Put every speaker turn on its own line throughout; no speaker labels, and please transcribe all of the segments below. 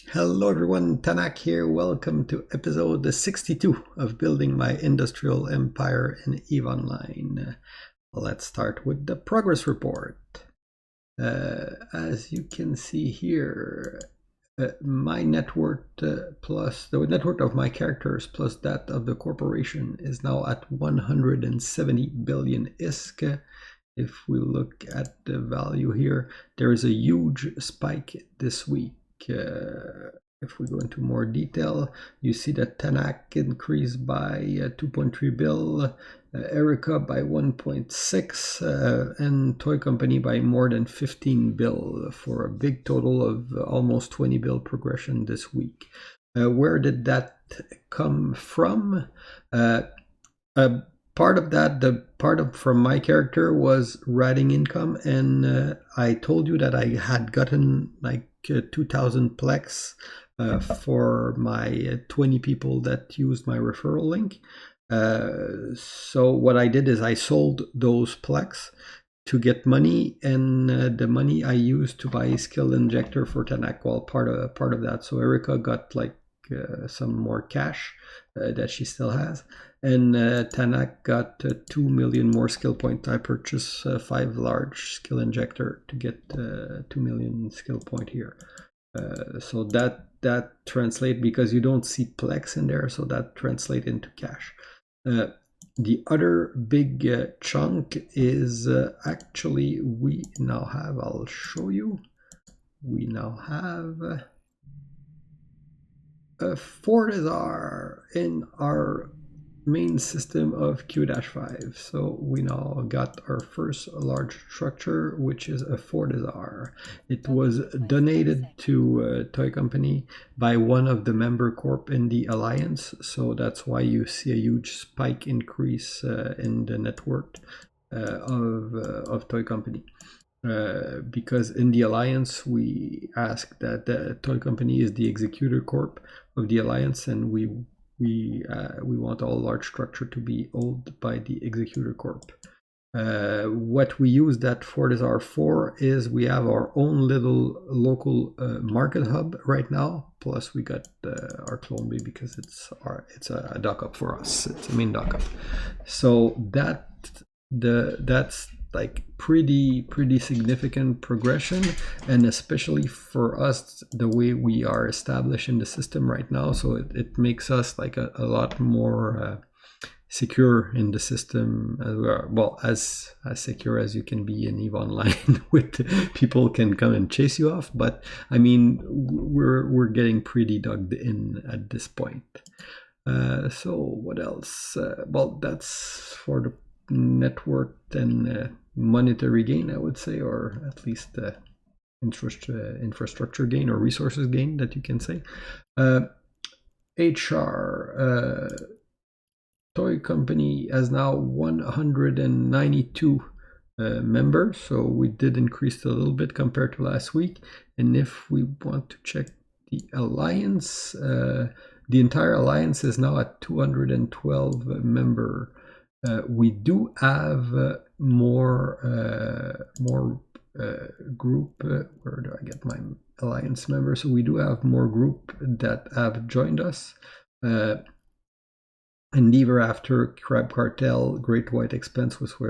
Hello everyone, Tanak here. Welcome to episode 62 of Building My Industrial Empire in EVE Online. Let's start with the progress report. As you can see here, my net worth plus the net worth of my characters plus that of the corporation is now at 170 billion ISK. If we look at the value here, there is a huge spike this week. If we go into more detail, you see that Tanak increased by 2.3 bill, Erica by 1.6, and Toy Company by more than 15 bill for a big total of almost 20 bill progression this week. Where did that come from? Part of that, from my character was writing income, and I told you that I had gotten like 2,000 plex for my 20 people that used my referral link. So what I did is I sold those plex to get money, and the money I used to buy a skill injector for Tanak. Well, part of that. So Erica got like some more cash that she still has, and Tanak got 2 million more skill points. I purchased 5 large skill injector to get 2 million skill point here. So that translate, because you don't see plex in there, so that translate into cash. The other big chunk is actually we now have, I'll show you, we now have a fortizar in our main system of Q-5. So we now got our first large structure, which is a fortizar. It was donated to Toy Company by one of the member corp in the alliance, so that's why you see a huge spike increase in the net worth of Toy Company. Because in the alliance we ask that the Toy Company is the executor corp of the alliance, and we want all large structure to be owned by the executor corp. What we use that fortizar for is we have our own little local market hub right now. Plus we got our clone bee because it's a dock up for us. It's a main dock up. So that's like pretty significant progression, and especially for us the way we are established in the system right now, so it makes us like a lot more secure in the system as we are. Well, as secure as you can be in EVE Online with people can come and chase you off, but I mean we're getting pretty dug in at this point. So what else? Well, that's for the network and monetary gain, I would say, or at least infrastructure gain or resources gain that you can say. HR Toy Company has now 192 members, so we did increase a little bit compared to last week. And if we want to check the alliance, the entire alliance is now at 212 member. We do have more group. Where do I get my alliance members? So we do have more group that have joined us. Endeavor after Crab Cartel, Great White Expense which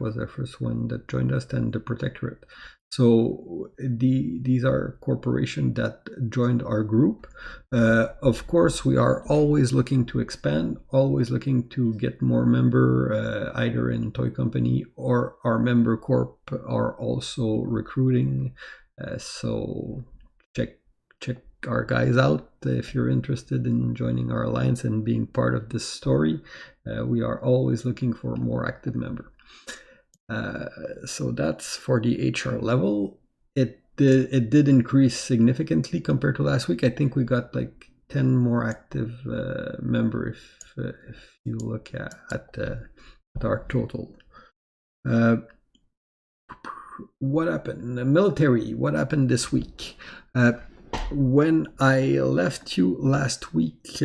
was the first one that joined us, and the Protectorate. So these are corporations that joined our group. Of course, we are always looking to expand, always looking to get more member, either in Toy Company or our member corp are also recruiting. So check our guys out if you're interested in joining our alliance and being part of this story. We are always looking for more active member. So that's for the HR level. It did increase significantly compared to last week. I think we got like 10 more active member if you look at our total. What happened? The military. What happened this week? When I left you last week,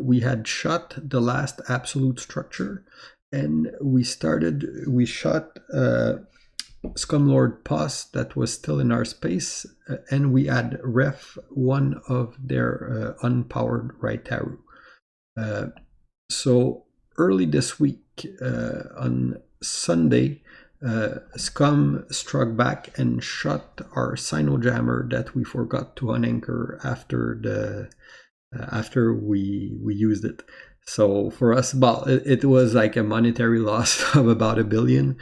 we had shot the last absolute structure, and we shot Scumlord Pos that was still in our space, and we had ref one of their unpowered Raitaru. So early this week, on Sunday, Scum struck back and shot our Sino jammer that we forgot to unanchor after we used it. So for us, well, it was like a monetary loss of about $1 billion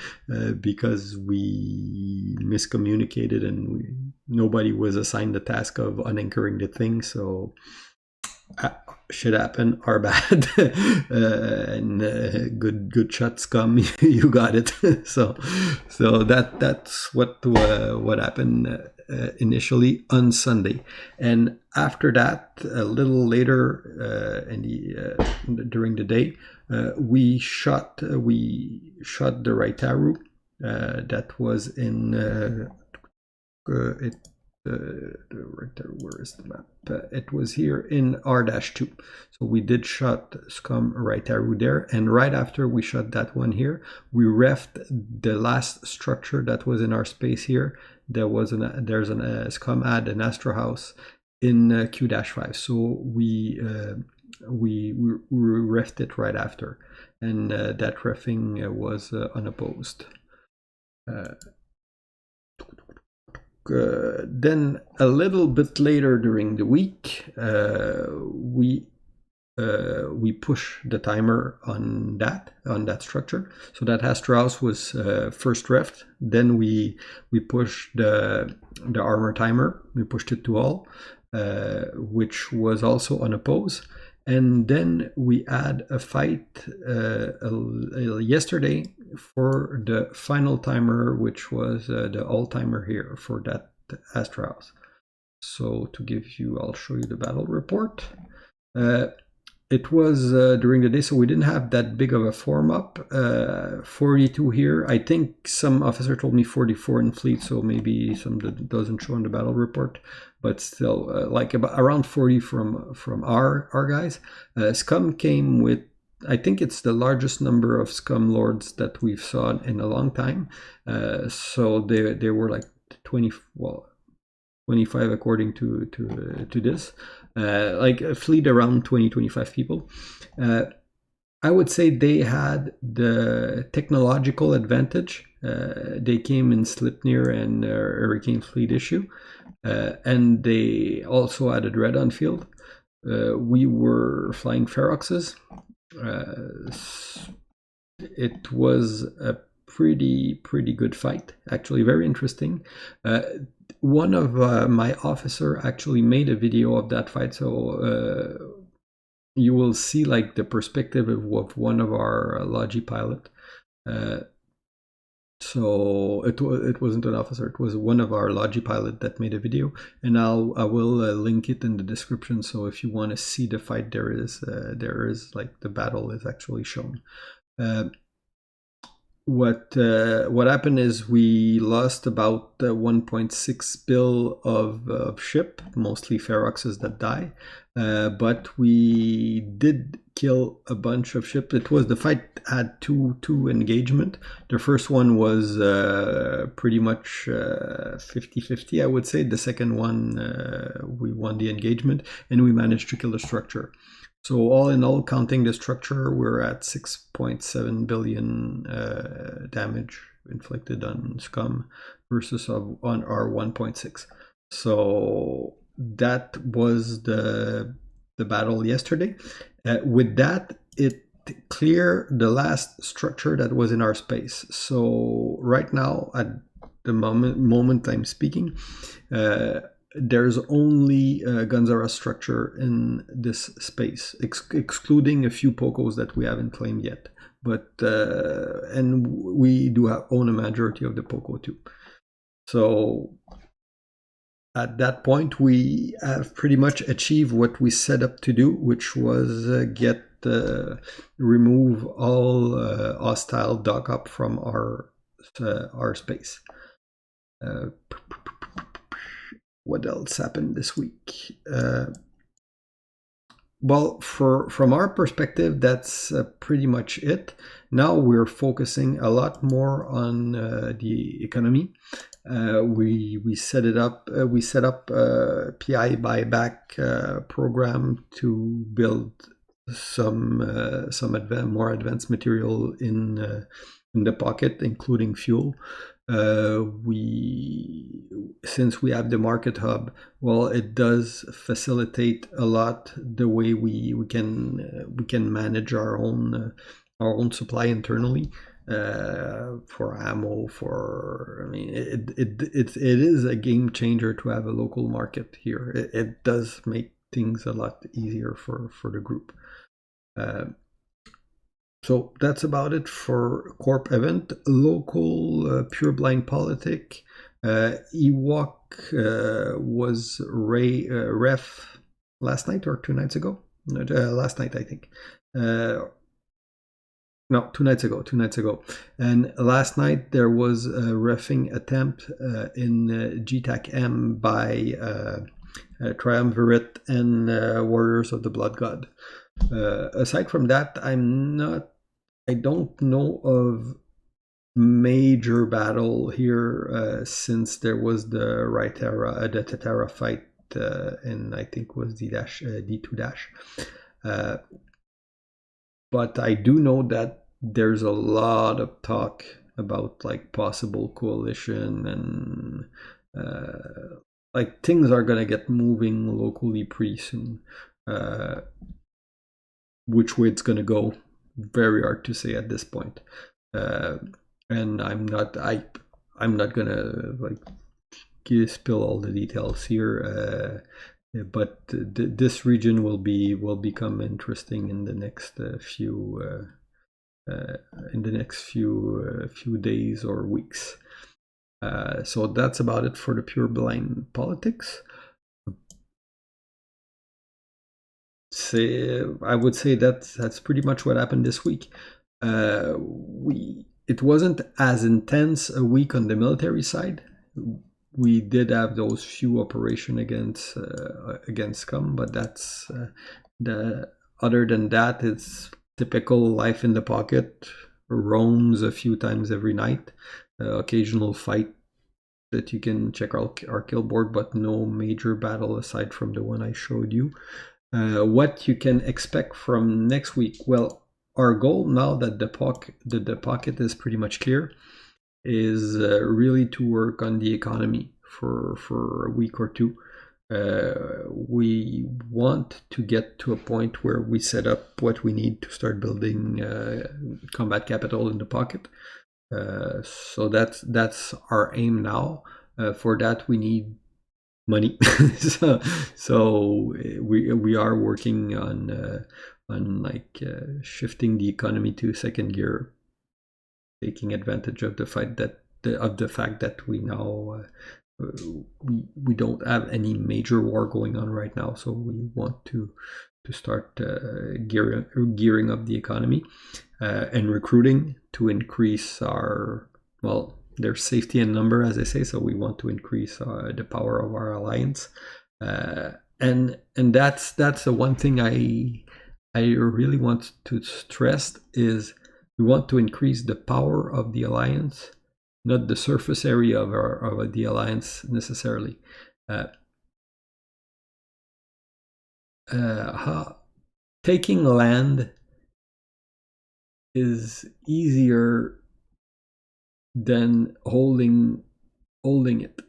because we miscommunicated and nobody was assigned the task of unanchoring the thing. So shit happened, our bad. And good shot, Scum. You got it. so that's what happened initially on Sunday, and after that, a little later during the day, we shot the Raitaru that was in right there, where is the map? It was here in R-2. So we did shot Scum Raitaru there, and right after we shot that one here, we refed the last structure that was in our space here. There's a Scum had an Astro House in Q-5. So we refed it right after, and that refing was unopposed. Then a little bit later during the week, we push the timer on that structure. So that Astro House was first refed. Then we pushed the armor timer. We pushed it to all, which was also unopposed. And then we had a fight yesterday for the final timer, which was the all timer here for that Astro House. So to give you, I'll show you the battle report. It was during the day, so we didn't have that big of a form up. 42 here. I think some officer told me 44 in fleet, so maybe some that doesn't show in the battle report. But still, like around 40 from our guys. Scum came with, I think it's the largest number of Scumlords that we've saw in a long time. So they were like 25 according to this. Like a fleet around 20-25 people. I would say they had the technological advantage. They came in Sleipnir and Hurricane Fleet issue, and they also had a Dread on field. We were flying Feroxes. It was a pretty good fight, actually very interesting. One of my officer actually made a video of that fight, so you will see like the perspective of one of our Logi pilot. So it wasn't an officer, it was one of our Logi pilot that made a video, and I will link it in the description. So if you want to see the fight, there is like the battle is actually shown. What happened is we lost about 1.6 bill of ship, mostly Feroxes that die, but we did kill a bunch of ship. The fight had two engagement. The first one was pretty much 50-50, I would say. The second one, we won the engagement, and we managed to kill the structure. So all in all, counting the structure, we're at 6.7 billion damage inflicted on Scum versus on our 1.6. So that was the battle yesterday. With that, it cleared the last structure that was in our space. So right now, at the moment I'm speaking, there's only Gunzara structure in this space, excluding a few Pocos that we haven't claimed yet. But and we do own a majority of the Poco too. So at that point, we have pretty much achieved what we set up to do, which was remove all hostile dock up from our space. What else happened this week? Well, from our perspective, that's pretty much it. Now we're focusing a lot more on the economy. We set it up. We set up a PI buyback program to build some more advanced material in the pocket, including fuel. We Since we have the market hub, well, it does facilitate a lot the way we can manage our own supply internally for ammo. I mean, it is a game changer to have a local market here. It does make things a lot easier for the group. Uh, so that's about it for Corp event. Local Pure Blind Politic. Ewok was ref last night or 2 nights ago. Last night, I think. No, 2 nights ago. 2 nights ago. And last night there was a refing attempt in GTAC M by Triumvirate and Warriors of the Blood God. Aside from that, I don't know of major battle here since there was the Tatara fight in, I think, was D2 dash. But I do know that there's a lot of talk about like possible coalition and like things are gonna get moving locally pretty soon. Which way it's gonna go, very hard to say at this point. And I'm not gonna like spill all the details here. But this region will become interesting in the next few days or weeks. So that's about it for the Pure Blind Politics. I would say that's pretty much what happened this week. It wasn't as intense a week on the military side. We did have those few operation against Scum, but that's other than that, it's typical life in the pocket. Roams a few times every night. Occasional fight that you can check our kill board, but no major battle aside from the one I showed you. What you can expect from next week? Well, our goal now that the pocket is pretty much clear is really to work on the economy for a week or two. We want to get to a point where we set up what we need to start building combat capital in the pocket. So that's our aim now. For that, we need money. so we are working on like shifting the economy to second gear, taking advantage of the fact that we now we don't have any major war going on right now. So we want to start gearing up the economy and recruiting to increase their safety in number, as I say. So we want to increase the power of our alliance, and that's the one thing I really want to stress is we want to increase the power of the alliance, not the surface area of the alliance necessarily. Taking land is easier than holding it.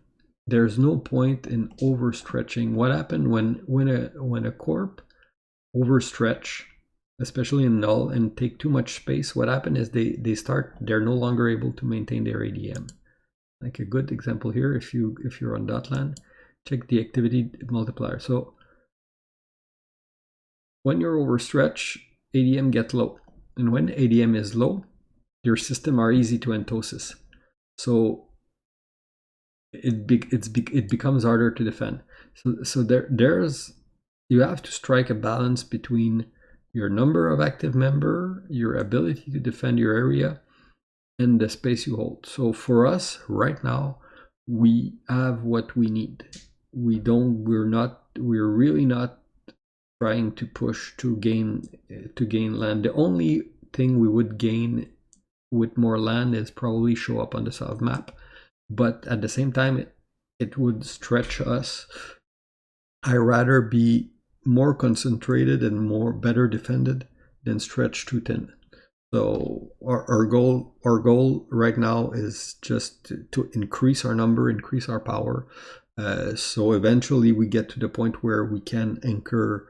There's no point in overstretching. What happened when a corp overstretch, especially in null, and take too much space? What happened is they're no longer able to maintain their ADM. Like a good example here, if you're on Dotland, check the activity multiplier. So when you're overstretch, ADM get low, and when ADM is low, your system are easy to entosis. So it becomes harder to defend. So there's you have to strike a balance between your number of active member, your ability to defend your area, and the space you hold. So for us right now, we have what we need. We're really not trying to push to gain land. The only thing we would gain with more land is probably show up on the south map, but at the same time it would stretch us. I rather be more concentrated and more better defended than stretch too thin. So our goal right now is just to increase our number, increase our power. So eventually we get to the point where we can anchor,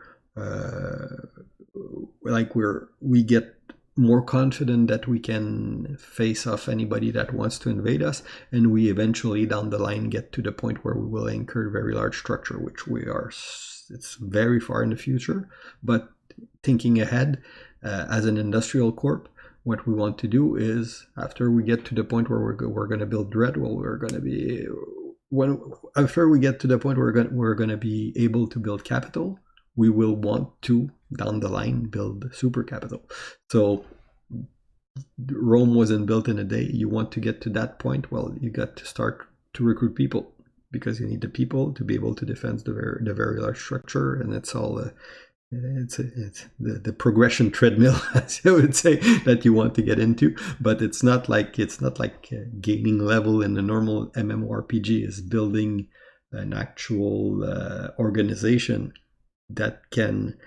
like we get more confident that we can face off anybody that wants to invade us, and we eventually down the line get to the point where we will anchor a very large structure, which we are. It's very far in the future, but thinking ahead, as an industrial corp, what we want to do is, after we get to the point where we're going to build dread, well, we're going to be after we get to the point where we're going to be able to build capital, we will want to down the line build super capital. So Rome wasn't built in a day. You want to get to that point, well, you got to start to recruit people, because you need the people to be able to defend the very large structure, and it's all it's the progression treadmill, as I would say, that you want to get into. But it's not like gaining level in the normal MMORPG. Is building an actual organization that can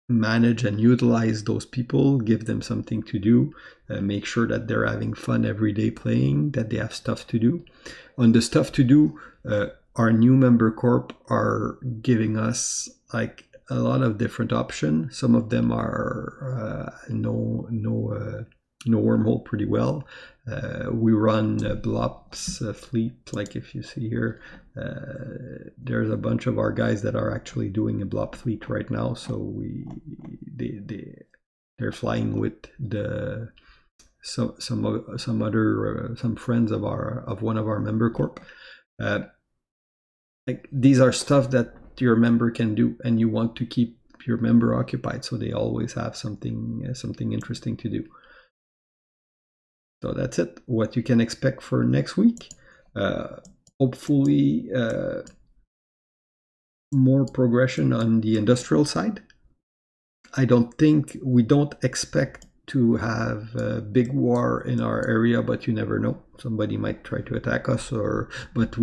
manage and utilize those people, give them something to do, make sure that they're having fun every day playing, that they have stuff to do. On the stuff to do, our new member corp are giving us like a lot of different options. Some of them are no wormhole pretty well. We run Blops fleet, like if you see here, there's a bunch of our guys that are actually doing a Blop fleet right now. So they're flying with the some friends of one of our member corp. Like these are stuff that your member can do, and you want to keep your member occupied, so they always have something interesting to do. So that's it. What you can expect for next week. Hopefully more progression on the industrial side. We don't expect to have a big war in our area, but you never know. Somebody might try to attack us, but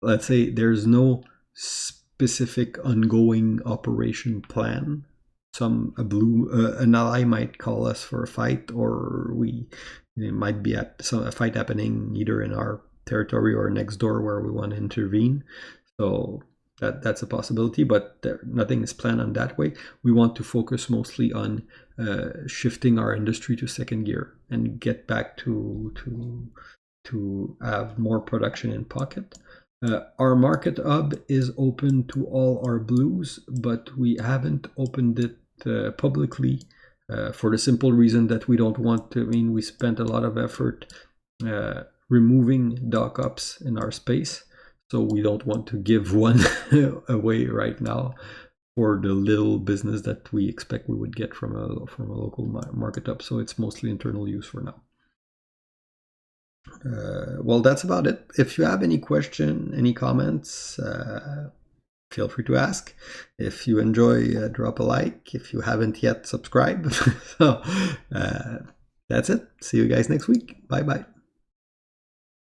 let's say there's no specific ongoing operation plan. An ally might call us for a fight, or it might be a fight happening either in our territory or next door where we want to intervene. So that's a possibility, but nothing is planned on that way. We want to focus mostly on shifting our industry to second gear and get back to have more production in pocket. Our market hub is open to all our blues, but we haven't opened it publicly for the simple reason that we don't want to. We spent a lot of effort removing dock ups in our space, so we don't want to give one away right now for the little business that we expect we would get from a local market hub. So it's mostly internal use for now. Well, that's about it. If you have any question, any comments, feel free to ask. If you enjoy, drop a like. If you haven't yet, subscribe. So that's it. See you guys next week. Bye bye.